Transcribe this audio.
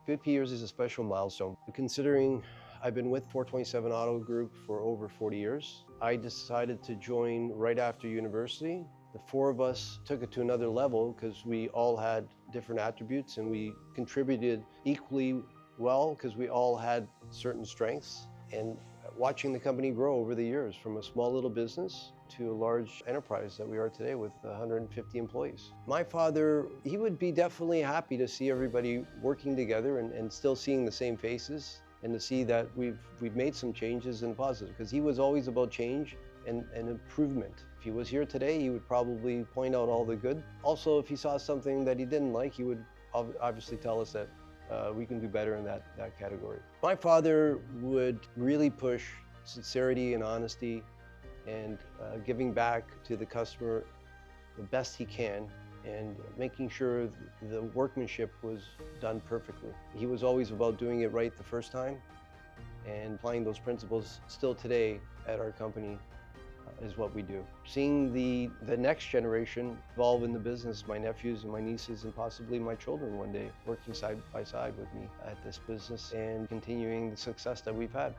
50 years is a special milestone. Considering I've been with 427 Auto Group for over 40 years, I decided to join right after university. The four of us took it to another level because we all had different attributes and we contributed equally well because we all had certain strengths. And watching the company grow over the years from a small little business to a large enterprise that we are today with 150 employees. My father, he would be definitely happy to see everybody working together and still seeing the same faces and to see that we've made some changes in positive, because he was always about change and improvement. If he was here today, he would probably point out all the good. Also, if he saw something that he didn't like, he would obviously tell us that we can do better in that category. My father would really push sincerity and honesty and giving back to the customer the best he can and making sure the workmanship was done perfectly. He was always about doing it right the first time, and applying those principles still today at our company is what we do. Seeing the next generation evolve in the business, my nephews and my nieces and possibly my children one day working side by side with me at this business and continuing the success that we've had.